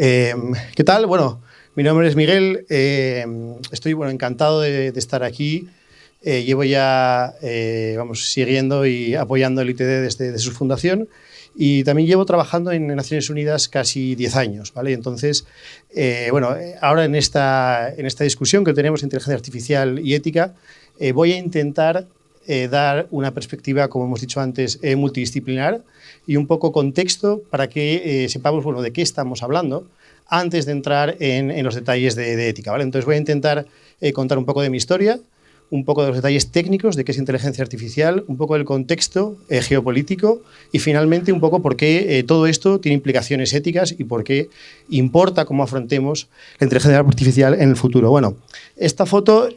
Eh, ¿Qué tal? Bueno, mi nombre es Miguel. Estoy encantado de estar aquí. Llevo ya siguiendo y apoyando el ITD desde su fundación y también llevo trabajando en Naciones Unidas casi 10 años, ¿vale? Entonces, ahora en esta discusión que tenemos, inteligencia artificial y ética, voy a intentar dar una perspectiva, como hemos dicho antes, multidisciplinar y un poco contexto para que sepamos de qué estamos hablando antes de entrar en los detalles de ética, ¿vale? Entonces voy a intentar contar un poco de mi historia, un poco de los detalles técnicos de qué es inteligencia artificial, un poco del contexto geopolítico y finalmente un poco por qué todo esto tiene implicaciones éticas y por qué importa cómo afrontemos la inteligencia artificial en el futuro. Bueno, esta foto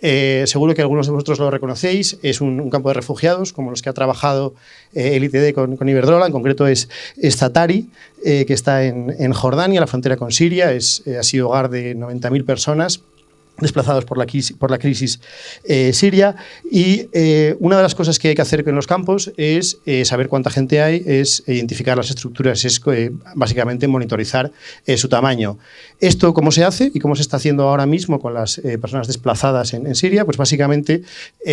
seguro que algunos de vosotros lo reconocéis, es un campo de refugiados como los que ha trabajado el ITD con Iberdrola, en concreto es Zaatari, que está en Jordania, la frontera con Siria, ha sido hogar de 90.000 personas desplazados por la crisis siria y una de las cosas que hay que hacer en los campos es saber cuánta gente hay, es identificar las estructuras, es básicamente monitorizar su tamaño. Esto, ¿cómo se hace y cómo se está haciendo ahora mismo con las personas desplazadas en Siria? Pues básicamente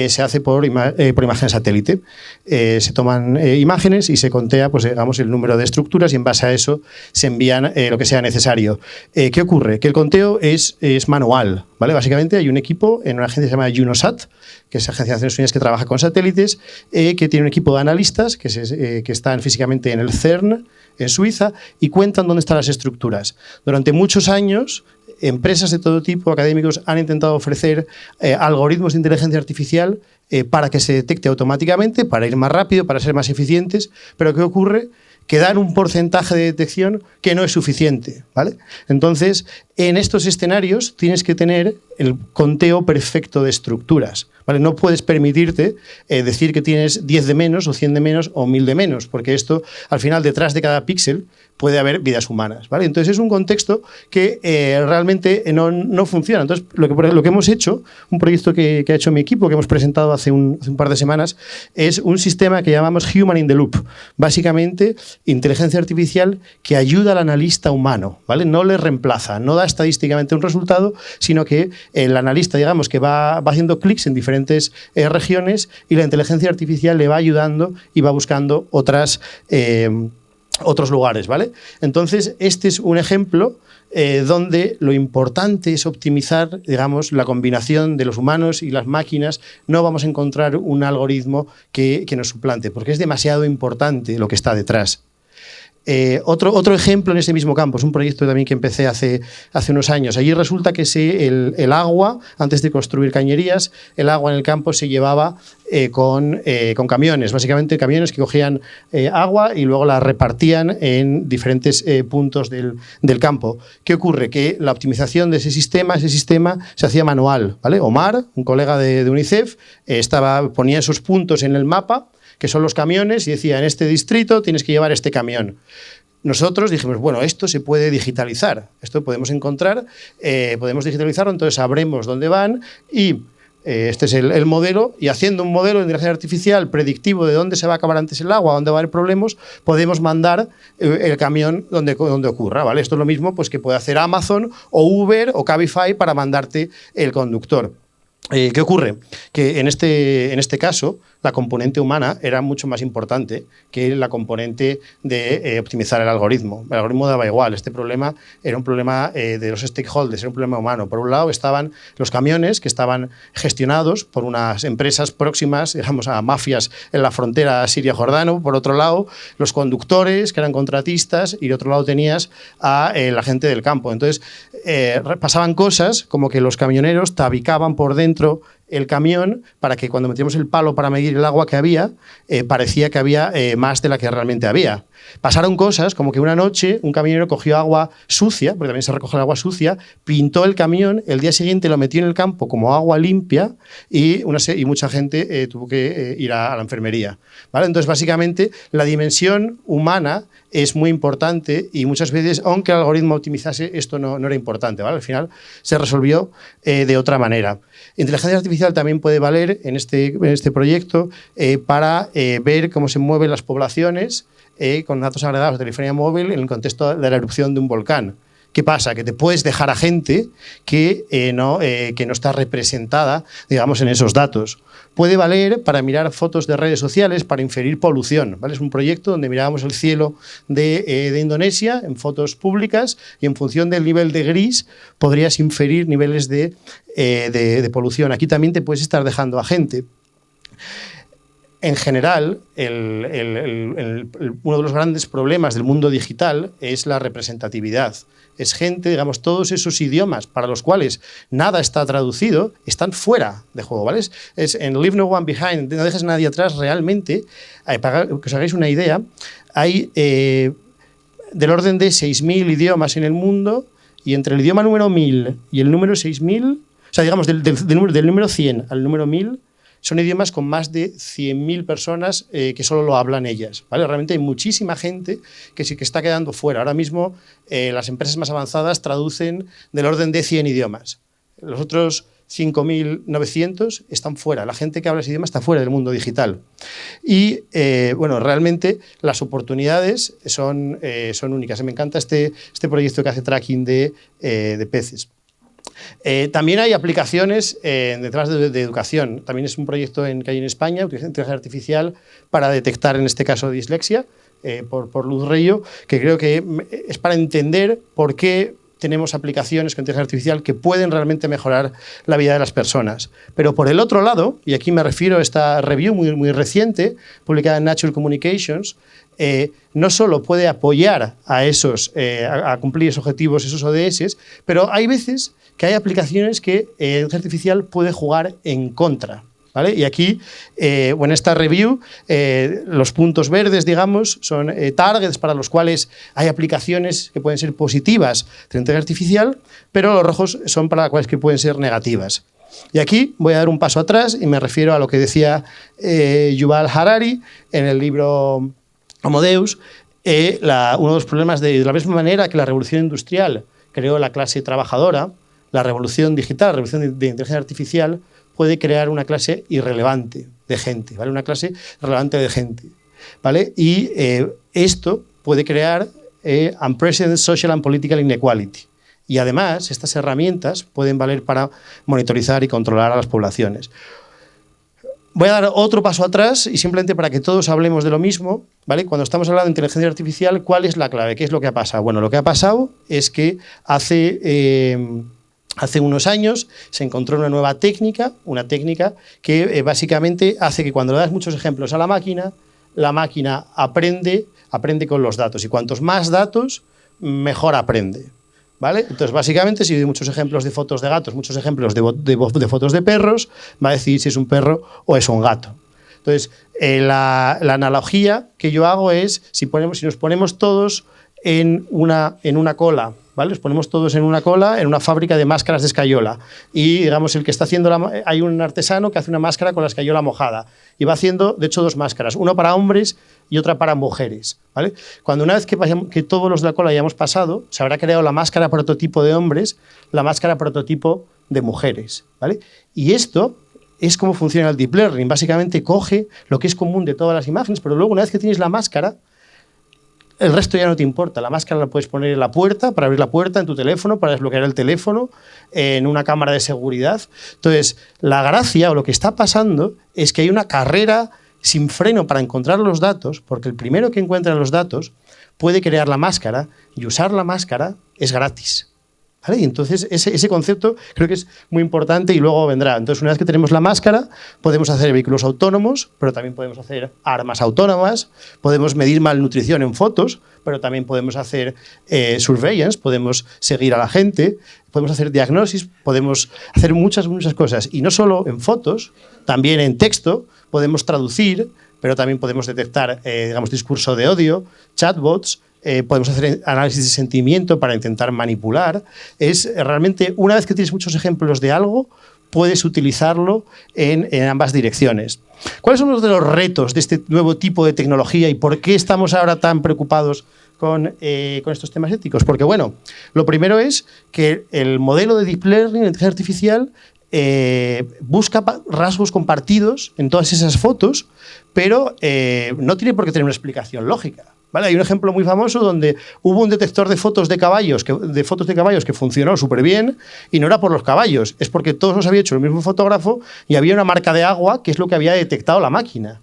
se hace por imagen satélite. Se toman imágenes y se contea el número de estructuras y en base a eso se envían lo que sea necesario. ¿Qué ocurre? Que el conteo es manual, ¿vale? Básicamente hay un equipo en una agencia que se llama UNOSAT, que es la Agencia de Naciones Unidas que trabaja con satélites, que tiene un equipo de analistas que están físicamente en el CERN, en Suiza, y cuentan dónde están las estructuras. Durante muchos años, empresas de todo tipo, académicos, han intentado ofrecer algoritmos de inteligencia artificial para que se detecte automáticamente, para ir más rápido, para ser más eficientes, pero ¿qué ocurre? Que dan un porcentaje de detección que no es suficiente, ¿vale? Entonces, en estos escenarios tienes que tener el conteo perfecto de estructuras, ¿vale? No puedes permitirte decir que tienes 10 de menos o 100 de menos o 1000 de menos, porque esto, al final, detrás de cada píxel puede haber vidas humanas, ¿vale? Entonces, es un contexto que realmente no funciona. Entonces, lo que hemos hecho, un proyecto que ha hecho mi equipo, que hemos presentado hace un par de semanas, es un sistema que llamamos Human in the Loop. Básicamente, inteligencia artificial que ayuda al analista humano, ¿vale? No le reemplaza, no da estadísticamente un resultado, sino que el analista, digamos, que va haciendo clics en diferentes regiones y la inteligencia artificial le va ayudando y va buscando otros lugares, ¿vale? Entonces, este es un ejemplo donde lo importante es optimizar, digamos, la combinación de los humanos y las máquinas. No vamos a encontrar un algoritmo que nos suplante, porque es demasiado importante lo que está detrás. Otro ejemplo en ese mismo campo es un proyecto también que empecé hace unos años. Allí resulta que el agua, antes de construir cañerías, el agua en el campo se llevaba con camiones, básicamente camiones que cogían agua y luego la repartían en diferentes puntos del campo. ¿Qué ocurre? Que la optimización de ese sistema se hacía manual, ¿vale? Omar, un colega de UNICEF, ponía esos puntos en el mapa, que son los camiones, y decía, en este distrito tienes que llevar este camión. Nosotros dijimos, bueno, esto se puede digitalizar, esto podemos digitalizarlo, entonces sabremos dónde van y este es el modelo, y haciendo un modelo de inteligencia artificial predictivo de dónde se va a acabar antes el agua, dónde va a haber problemas, podemos mandar el camión donde ocurra, ¿vale? Esto es lo mismo que puede hacer Amazon o Uber o Cabify para mandarte el conductor. ¿Qué ocurre? Que en este caso la componente humana era mucho más importante que la componente de optimizar el algoritmo. El algoritmo daba igual. Este problema era un problema de los stakeholders, era un problema humano. Por un lado estaban los camiones que estaban gestionados por unas empresas próximas, digamos, a mafias en la frontera siria-jordano. Por otro lado, los conductores, que eran contratistas, y de otro lado tenías a la gente del campo. Entonces, pasaban cosas como que los camioneros tabicaban por dentro el camión para que cuando metíamos el palo para medir el agua que había, parecía que había más de la que realmente había. Pasaron cosas como que una noche un camionero cogió agua sucia, porque también se recoge el agua sucia, pintó el camión, el día siguiente lo metió en el campo como agua limpia y mucha gente tuvo que ir a la enfermería, ¿vale? Entonces, básicamente, la dimensión humana es muy importante y muchas veces, aunque el algoritmo optimizase, esto no era importante, ¿vale? Al final se resolvió de otra manera. Inteligencia artificial también puede valer en este proyecto para ver cómo se mueven las poblaciones con datos agregados de telefonía móvil en el contexto de la erupción de un volcán. ¿Qué pasa? Que te puedes dejar a gente que no está representada, digamos, en esos datos. Puede valer para mirar fotos de redes sociales, para inferir polución, ¿vale? Es un proyecto donde mirábamos el cielo de Indonesia en fotos públicas y en función del nivel de gris podrías inferir niveles de polución. Aquí también te puedes estar dejando a gente. En general, uno de los grandes problemas del mundo digital es la representatividad. Es gente, digamos, todos esos idiomas para los cuales nada está traducido, están fuera de juego, ¿vale? En Leave No One Behind, no dejes a nadie atrás, realmente, para que os hagáis una idea, hay del orden de 6.000 idiomas en el mundo y entre el idioma número 1000 y el número 6.000, o sea, digamos, del número 100 al número 1000, son idiomas con más de 100.000 personas que solo lo hablan ellas, ¿vale? Realmente hay muchísima gente que sí que está quedando fuera. Ahora mismo las empresas más avanzadas traducen del orden de 100 idiomas. Los otros 5.900 están fuera. La gente que habla ese idioma está fuera del mundo digital. Y, bueno, realmente las oportunidades son únicas. Me encanta este proyecto que hace tracking de peces. También hay aplicaciones detrás de educación. También es un proyecto que hay en España, utiliza inteligencia artificial para detectar, en este caso, dislexia, por Luz Reyo, que creo que es para entender por qué tenemos aplicaciones con inteligencia artificial que pueden realmente mejorar la vida de las personas. Pero por el otro lado, y aquí me refiero a esta review muy reciente, publicada en Nature Communications, no solo puede apoyar a cumplir esos objetivos, esos ODS, pero hay veces que hay aplicaciones que la inteligencia artificial puede jugar en contra, ¿vale? Y aquí, en esta review, los puntos verdes, digamos, son targets para los cuales hay aplicaciones que pueden ser positivas de la inteligencia artificial, pero los rojos son para las cuales que pueden ser negativas. Y aquí voy a dar un paso atrás y me refiero a lo que decía Yuval Harari en el libro Homo Deus. Uno de los problemas de la misma manera que la revolución industrial creó la clase trabajadora, la revolución digital, la revolución de inteligencia artificial puede crear una clase irrelevante de gente, ¿vale? Una clase relevante de gente, ¿vale? Y esto puede crear unprecedented social and political inequality. Y además, estas herramientas pueden valer para monitorizar y controlar a las poblaciones. Voy a dar otro paso atrás y simplemente para que todos hablemos de lo mismo, ¿vale? Cuando estamos hablando de inteligencia artificial, ¿cuál es la clave? ¿Qué es lo que ha pasado? Bueno, lo que ha pasado es que hace unos años se encontró una nueva técnica, que básicamente hace que cuando le das muchos ejemplos a la máquina aprende con los datos. Y cuantos más datos, mejor aprende, ¿vale? Entonces, básicamente, si doy muchos ejemplos de fotos de gatos, muchos ejemplos de fotos de perros, va a decir si es un perro o es un gato. Entonces, la analogía que yo hago es, si nos ponemos todos en una cola, ¿vale? Nos ponemos todos en una cola en una fábrica de máscaras de escayola y, digamos, el que está haciendo hay un artesano que hace una máscara con la escayola mojada y va haciendo, de hecho, dos máscaras, una para hombres y otra para mujeres, ¿vale? Una vez que todos los de la cola hayamos pasado, se habrá creado la máscara prototipo de hombres, la máscara prototipo de mujeres, ¿vale? Y esto es cómo funciona el Deep Learning. Básicamente coge lo que es común de todas las imágenes, pero luego, una vez que tienes la máscara, el resto ya no te importa. La máscara la puedes poner en la puerta, para abrir la puerta, en tu teléfono, para desbloquear el teléfono, en una cámara de seguridad. Entonces, la gracia o lo que está pasando es que hay una carrera sin freno para encontrar los datos, porque el primero que encuentra los datos puede crear la máscara y usar la máscara es gratis, ¿vale? Y entonces ese concepto creo que es muy importante y luego vendrá. Entonces, una vez que tenemos la máscara, podemos hacer vehículos autónomos, pero también podemos hacer armas autónomas, podemos medir malnutrición en fotos, pero también podemos hacer surveillance, podemos seguir a la gente, podemos hacer diagnosis, podemos hacer muchas cosas. Y no solo en fotos, también en texto, podemos traducir, pero también podemos detectar, digamos, discurso de odio, chatbots, podemos hacer análisis de sentimiento para intentar manipular. Es realmente, una vez que tienes muchos ejemplos de algo, puedes utilizarlo en ambas direcciones. ¿Cuáles son los retos de este nuevo tipo de tecnología y por qué estamos ahora tan preocupados con estos temas éticos? Porque, bueno, lo primero es que el modelo de Deep Learning, inteligencia artificial, busca rasgos compartidos en todas esas fotos, pero no tiene por qué tener una explicación lógica. ¿Vale? Hay un ejemplo muy famoso donde hubo un detector de fotos de caballos que funcionó súper bien y no era por los caballos, es porque todos los había hecho el mismo fotógrafo y había una marca de agua que es lo que había detectado la máquina.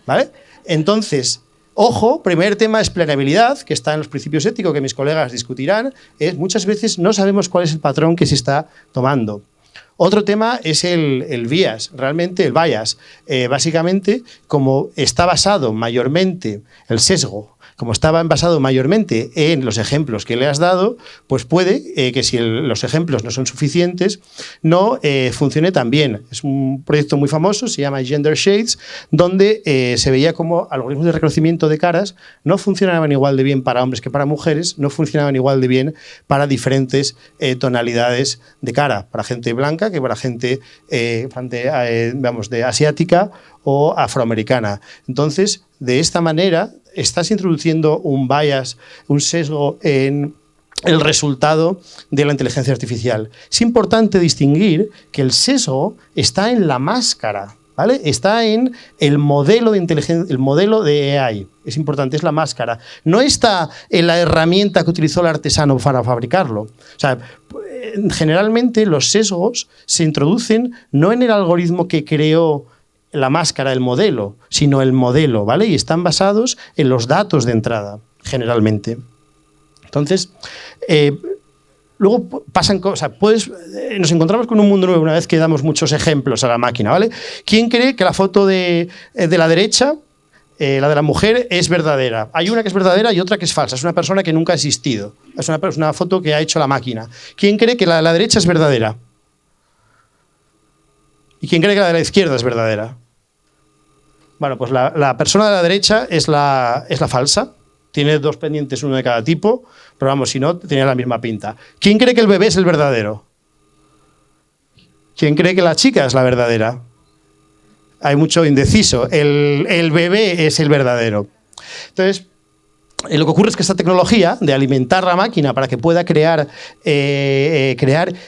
¿Vale? Entonces, ojo, primer tema es planeabilidad, que está en los principios éticos que mis colegas discutirán, es muchas veces no sabemos cuál es el patrón que se está tomando. Otro tema es el bias, realmente el bias. Básicamente, como está basado mayormente, el sesgo, como estaba basado mayormente en los ejemplos que le has dado, pues puede que si los ejemplos no son suficientes, no funcione tan bien. Es un proyecto muy famoso, se llama Gender Shades, donde se veía como algoritmos de reconocimiento de caras no funcionaban igual de bien para hombres que para mujeres, no funcionaban igual de bien para diferentes tonalidades de cara, para gente blanca que para gente de asiática o afroamericana. Entonces, de esta manera, estás introduciendo un bias, un sesgo en el resultado de la inteligencia artificial. Es importante distinguir que el sesgo está en la máscara, ¿vale? Está en el modelo de inteligencia, el modelo de AI. Es importante, es la máscara. No está en la herramienta que utilizó el artesano para fabricarlo. O sea, generalmente los sesgos se introducen no en el algoritmo que creó la máscara, el modelo, sino el modelo, ¿vale? Y están basados en los datos de entrada, generalmente. Entonces, luego pasan cosas, nos encontramos con un mundo nuevo una vez que damos muchos ejemplos a la máquina, ¿vale? ¿Quién cree que la foto de la derecha, la de la mujer, es verdadera? Hay una que es verdadera y otra que es falsa. Es una persona que nunca ha existido. Es una foto que ha hecho la máquina. ¿Quién cree que la de la derecha es verdadera? ¿Y quién cree que la de la izquierda es verdadera? Bueno, pues la persona de la derecha es la falsa. Tiene dos pendientes, uno de cada tipo, pero vamos, si no, tenía la misma pinta. ¿Quién cree que el bebé es el verdadero? ¿Quién cree que la chica es la verdadera? Hay mucho indeciso. El bebé es el verdadero. Entonces, lo que ocurre es que esta tecnología de alimentar la máquina para que pueda crear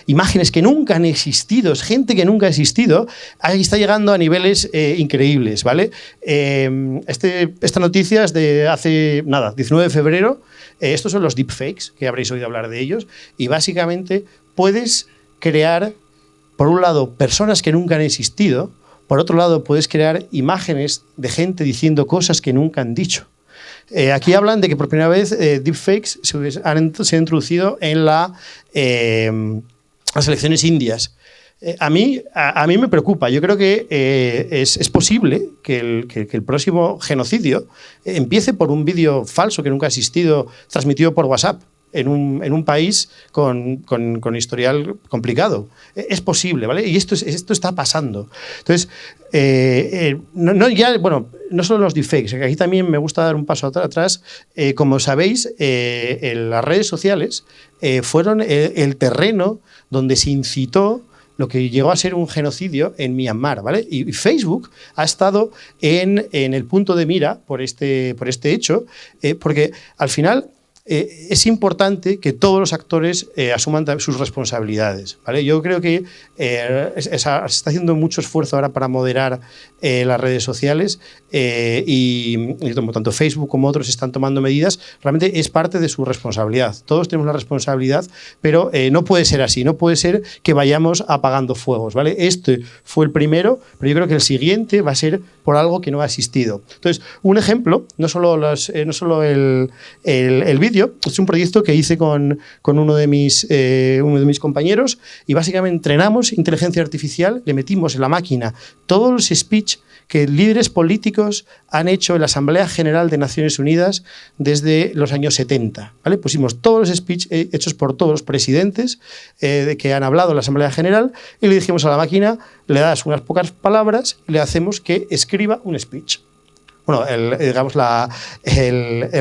imágenes que nunca han existido, es gente que nunca ha existido, ahí está llegando a niveles increíbles, ¿vale? Esta noticia es de hace, 19 de febrero. Estos son los deepfakes, que habréis oído hablar de ellos, y básicamente puedes crear, por un lado, personas que nunca han existido, por otro lado, puedes crear imágenes de gente diciendo cosas que nunca han dicho. Aquí hablan de que por primera vez deepfakes se han introducido en las elecciones indias. A mí me preocupa. Yo creo que es posible que el próximo genocidio empiece por un vídeo falso que nunca ha existido, transmitido por WhatsApp en un país con historial complicado. Es posible, ¿vale? Y esto está pasando. Entonces, no solo los deepfakes, aquí también me gusta dar un paso atrás. Como sabéis, las redes sociales fueron el terreno donde se incitó lo que llegó a ser un genocidio en Myanmar, ¿vale? Y Facebook ha estado en el punto de mira por este hecho, porque al final es importante que todos los actores asuman sus responsabilidades, ¿vale? Yo creo que se está haciendo mucho esfuerzo ahora para moderar las redes sociales y tanto Facebook como otros están tomando medidas. Realmente es parte de su responsabilidad. Todos tenemos la responsabilidad, pero no puede ser así. No puede ser que vayamos apagando fuegos, ¿vale? Este fue el primero, pero yo creo que el siguiente va a ser por algo que no ha existido. Entonces, un ejemplo, no solo el vídeo, es un proyecto que hice con uno de mis compañeros y básicamente entrenamos inteligencia artificial, le metimos en la máquina todos los speech que líderes políticos han hecho en la Asamblea General de Naciones Unidas desde los años 70. ¿Vale? Pusimos todos los speech hechos por todos los presidentes que han hablado en la Asamblea General y le dijimos a la máquina, le das unas pocas palabras y le hacemos que escriba un speech. Bueno, el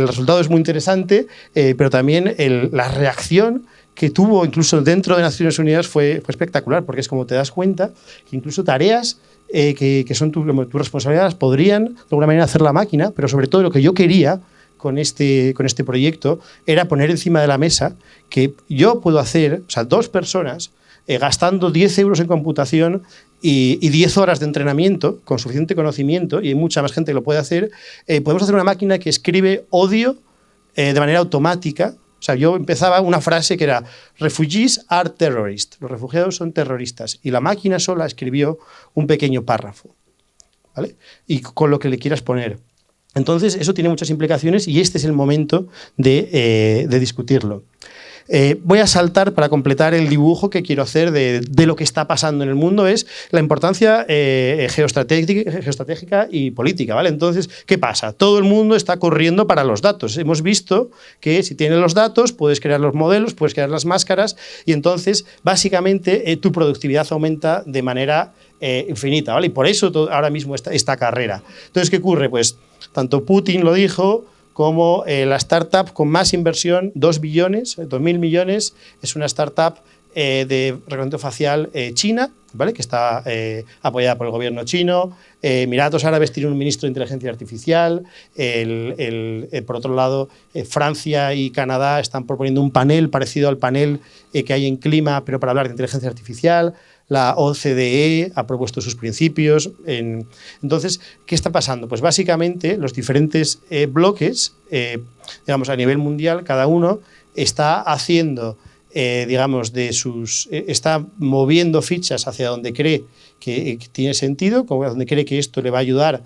resultado es muy interesante, pero también la reacción que tuvo incluso dentro de Naciones Unidas fue espectacular, porque es como te das cuenta que incluso tareas que son tu responsabilidad las podrían de alguna manera hacer la máquina, pero sobre todo lo que yo quería con este proyecto era poner encima de la mesa que yo puedo hacer, o sea, dos personas gastando 10 euros en computación y 10 horas de entrenamiento, con suficiente conocimiento, y hay mucha más gente que lo puede hacer, podemos hacer una máquina que escribe odio de manera automática. O sea, yo empezaba una frase que era "Refugees are terrorists", los refugiados son terroristas, y la máquina sola escribió un pequeño párrafo, ¿vale? Y con lo que le quieras poner. Entonces, eso tiene muchas implicaciones y este es el momento de discutirlo. Voy a saltar para completar el dibujo que quiero hacer de lo que está pasando en el mundo, es la importancia geoestratégica y política, ¿vale? Entonces, ¿qué pasa? Todo el mundo está corriendo para los datos. Hemos visto que si tienes los datos, puedes crear los modelos, puedes crear las máscaras y entonces, básicamente, tu productividad aumenta de manera infinita, ¿vale? Y por eso ahora mismo esta carrera. Entonces, ¿qué ocurre? Pues tanto Putin lo dijo, como la startup con más inversión, 2 billones, 2.000 millones, es una startup de reconocimiento facial china, ¿vale? Que está apoyada por el gobierno chino. Emiratos Árabes tiene un ministro de inteligencia artificial. Por otro lado, Francia y Canadá están proponiendo un panel parecido al panel que hay en clima, pero para hablar de inteligencia artificial. La OCDE ha propuesto sus principios. Entonces, ¿qué está pasando? Pues básicamente los diferentes bloques, digamos a nivel mundial, cada uno está haciendo, está moviendo fichas hacia donde cree que tiene sentido, donde cree que esto le va a ayudar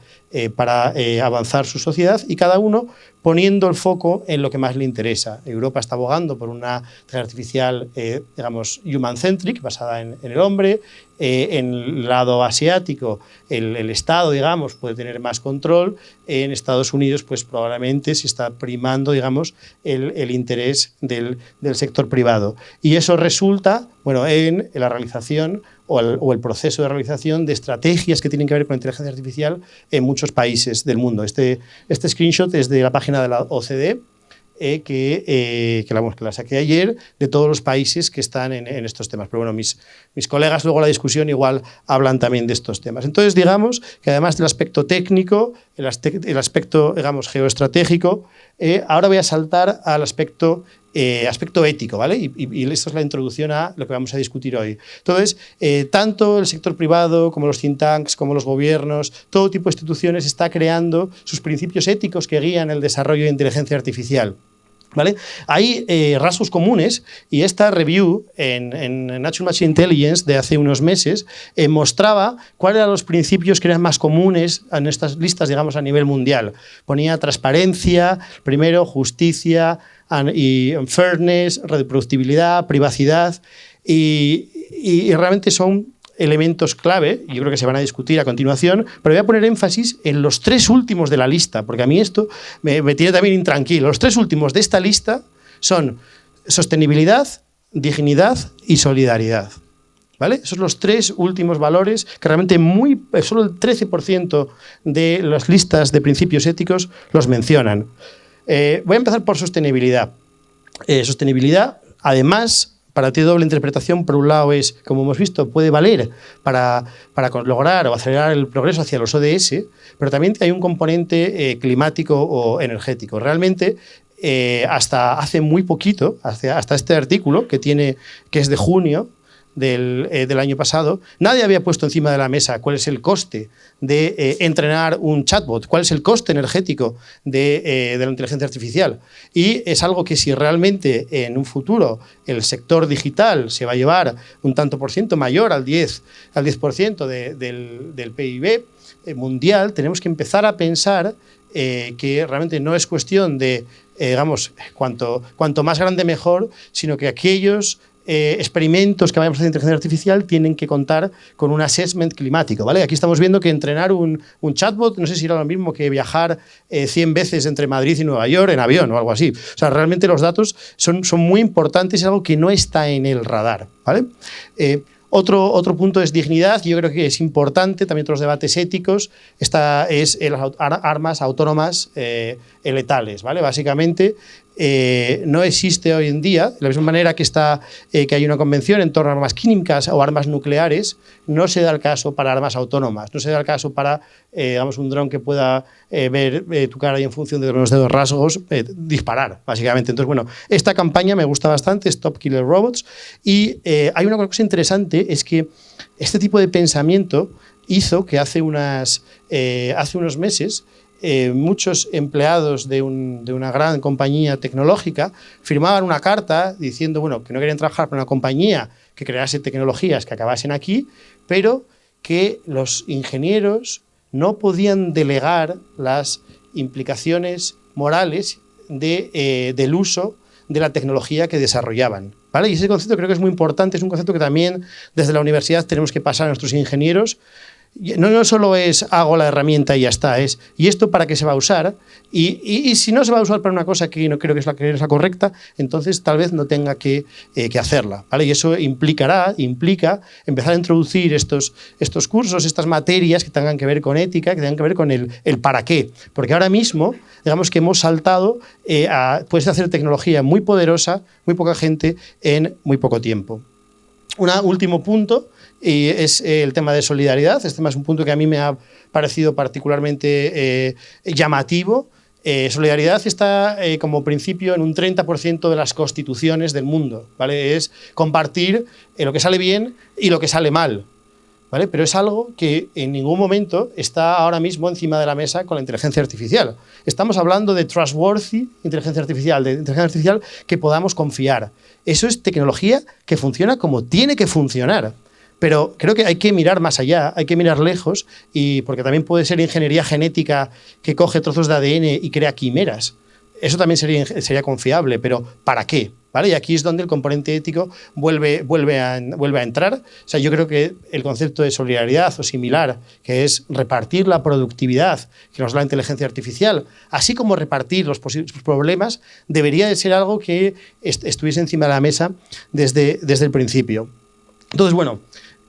para avanzar su sociedad, y cada uno poniendo el foco en lo que más le interesa. Europa está abogando por una inteligencia artificial, human-centric, basada en el hombre. En el lado asiático, el Estado, digamos, puede tener más control. En Estados Unidos, pues probablemente se está primando, digamos, el interés del sector privado. Y eso resulta, bueno, en la realización o el proceso de realización de estrategias que tienen que ver con la inteligencia artificial en muchos países del mundo. Este screenshot es de la página de la OCDE, que la saqué ayer, de todos los países que están en estos temas. Pero bueno, mis colegas luego en la discusión igual hablan también de estos temas. Entonces, digamos que además del aspecto técnico, el aspecto, digamos, geoestratégico, ahora voy a saltar al aspecto ético, ¿vale? Y esto es la introducción a lo que vamos a discutir hoy. Entonces, tanto el sector privado como los think tanks, como los gobiernos, todo tipo de instituciones está creando sus principios éticos que guían el desarrollo de inteligencia artificial, ¿vale? Hay rasgos comunes, y esta review en Natural Machine Intelligence de hace unos meses mostraba cuáles eran los principios que eran más comunes en estas listas, digamos, a nivel mundial. Ponía transparencia, primero, justicia, y fairness, reproducibilidad, privacidad, y realmente son elementos clave, y yo creo que se van a discutir a continuación, pero voy a poner énfasis en los 3 últimos de la lista, porque a mí esto me tiene también intranquilo. Los 3 últimos de esta lista son sostenibilidad, dignidad y solidaridad, ¿vale? Esos son los 3 últimos valores que realmente solo el 13% de las listas de principios éticos los mencionan. Voy a empezar por sostenibilidad. Sostenibilidad, además, para ti doble interpretación. Por un lado es, como hemos visto, puede valer para lograr o acelerar el progreso hacia los ODS, pero también hay un componente climático o energético. Realmente, hasta hace muy poquito, hasta este artículo que es de junio del año pasado, nadie había puesto encima de la mesa cuál es el coste de entrenar un chatbot, cuál es el coste energético de la inteligencia artificial. Y es algo que, si realmente en un futuro el sector digital se va a llevar un tanto por ciento mayor al 10% del PIB mundial, tenemos que empezar a pensar que realmente no es cuestión de, cuanto más grande mejor, sino que aquellos experimentos que vayamos a hacer de inteligencia artificial tienen que contar con un assessment climático, ¿vale? Aquí estamos viendo que entrenar un chatbot, no sé si era lo mismo que viajar 100 veces entre Madrid y Nueva York en avión o algo así. O sea, realmente los datos son muy importantes, es algo que no está en el radar, ¿vale? Otro punto es dignidad. Yo creo que es importante, también otros debates éticos, las armas autónomas letales, ¿vale? Básicamente, no existe hoy en día. De la misma manera que, que hay una convención en torno a armas químicas o armas nucleares, no se da el caso para armas autónomas, no se da el caso para digamos, un dron que pueda ver tu cara y en función de los dedos rasgos disparar, básicamente. Entonces, bueno, esta campaña me gusta bastante, Stop Killer Robots, y hay una cosa interesante, es que este tipo de pensamiento hizo que hace unos meses muchos empleados de una gran compañía tecnológica firmaban una carta diciendo, bueno, que no querían trabajar para una compañía que crease tecnologías que acabasen aquí, pero que los ingenieros no podían delegar las implicaciones morales del uso de la tecnología que desarrollaban, ¿vale? Y ese concepto creo que es muy importante, es un concepto que también desde la universidad tenemos que pasar a nuestros ingenieros. No solo es hago la herramienta y ya está, es ¿y esto para qué se va a usar? Y si no se va a usar para una cosa que no creo que es la correcta, entonces tal vez no tenga que hacerla, ¿vale? Y eso implica empezar a introducir estos cursos, estas materias que tengan que ver con ética, que tengan que ver con el para qué. Porque ahora mismo, digamos que hemos saltado puedes hacer tecnología muy poderosa, muy poca gente en muy poco tiempo. Un último punto y es el tema de solidaridad. Este tema es un punto que a mí me ha parecido particularmente llamativo. Solidaridad está como principio en un 30% de las constituciones del mundo, ¿vale? Es compartir lo que sale bien y lo que sale mal, ¿vale? Pero es algo que en ningún momento está ahora mismo encima de la mesa con la inteligencia artificial. Estamos hablando de trustworthy inteligencia artificial, de inteligencia artificial que podamos confiar. Eso es tecnología que funciona como tiene que funcionar. Pero creo que hay que mirar más allá, hay que mirar lejos, y porque también puede ser ingeniería genética que coge trozos de ADN y crea quimeras. Eso también sería confiable, pero ¿para qué? ¿Vale? Y aquí es donde el componente ético vuelve a entrar. O sea, yo creo que el concepto de solidaridad o similar, que es repartir la productividad que nos da la inteligencia artificial, así como repartir los posibles problemas, debería de ser algo que estuviese encima de la mesa desde el principio. Entonces, bueno,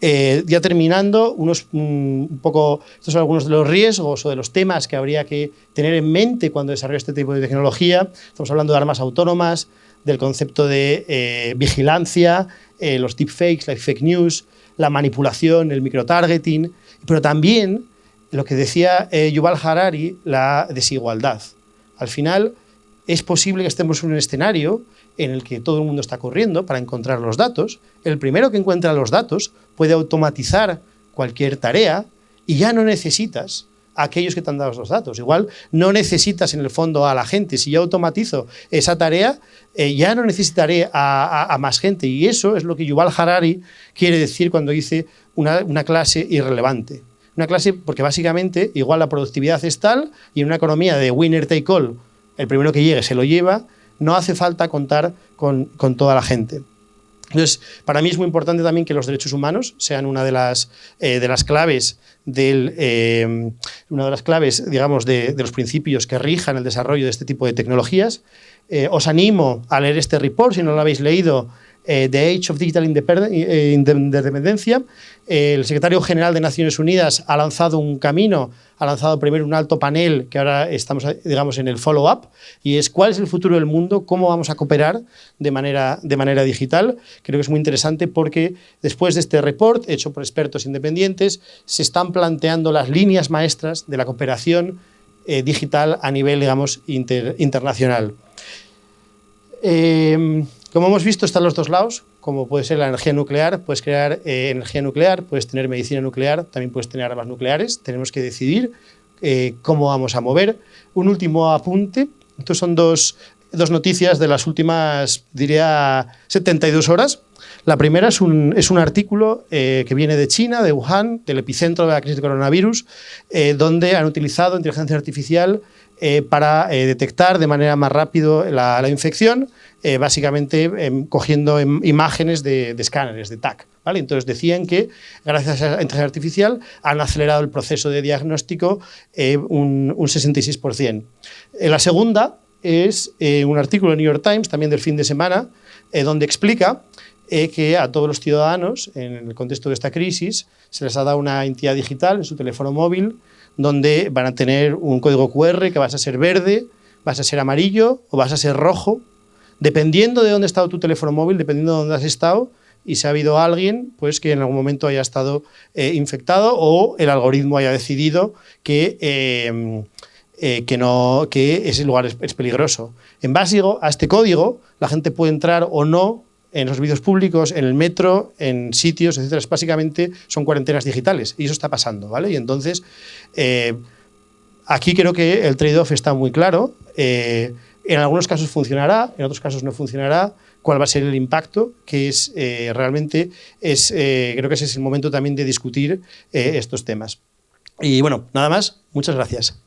ya terminando, un poco, estos son algunos de los riesgos o de los temas que habría que tener en mente cuando desarrolla este tipo de tecnología. Estamos hablando de armas autónomas, del concepto de vigilancia, los deepfakes, las fake news, la manipulación, el microtargeting, pero también lo que decía Yuval Harari, la desigualdad. Al final, es posible que estemos en un escenario en el que todo el mundo está corriendo para encontrar los datos. El primero que encuentra los datos puede automatizar cualquier tarea y ya no necesitas a aquellos que te han dado los datos. Igual no necesitas en el fondo a la gente. Si yo automatizo esa tarea, ya no necesitaré a más gente. Y eso es lo que Yuval Harari quiere decir cuando dice una clase irrelevante. Una clase porque básicamente igual la productividad es tal y en una economía de winner take all, el primero que llegue se lo lleva, no hace falta contar con toda la gente. Entonces, para mí es muy importante también que los derechos humanos sean una de las claves digamos, de los principios que rijan el desarrollo de este tipo de tecnologías. Os animo a leer este report, si no lo habéis leído, The Age of Digital Independencia. El secretario general de Naciones Unidas ha lanzado un camino, ha lanzado primero un alto panel que ahora estamos, digamos, en el follow-up, y es cuál es el futuro del mundo, cómo vamos a cooperar de manera digital. Creo que es muy interesante porque después de este report, hecho por expertos independientes, se están planteando las líneas maestras de la cooperación digital a nivel, digamos, internacional. Como hemos visto, están los dos lados, como puede ser la energía nuclear, puedes crear energía nuclear, puedes tener medicina nuclear, también puedes tener armas nucleares. Tenemos que decidir cómo vamos a mover. Un último apunte, estos son dos noticias de las últimas, diría, 72 horas. La primera es un artículo que viene de China, de Wuhan, del epicentro de la crisis de coronavirus, donde han utilizado inteligencia artificial para detectar de manera más rápido la infección, básicamente cogiendo imágenes de escáneres, de TAC, ¿vale? Entonces decían que gracias a la inteligencia artificial han acelerado el proceso de diagnóstico un 66%. La segunda es un artículo del New York Times, también del fin de semana, donde explica que a todos los ciudadanos, en el contexto de esta crisis, se les ha dado una entidad digital en su teléfono móvil, donde van a tener un código QR que va a ser verde vas a ser amarillo o vas a ser rojo, dependiendo de dónde ha estado tu teléfono móvil, dependiendo de dónde has estado, y si ha habido alguien pues, que en algún momento haya estado infectado o el algoritmo haya decidido que ese lugar es peligroso. En base a este código, la gente puede entrar o no en los servicios públicos, en el metro, en sitios, etcétera. Básicamente son cuarentenas digitales y eso está pasando, ¿vale? Y entonces, aquí creo que el trade-off está muy claro. En algunos casos funcionará, en otros casos no funcionará. ¿Cuál va a ser el impacto? Que es realmente, creo que ese es el momento también de discutir estos temas. Y bueno, nada más. Muchas gracias.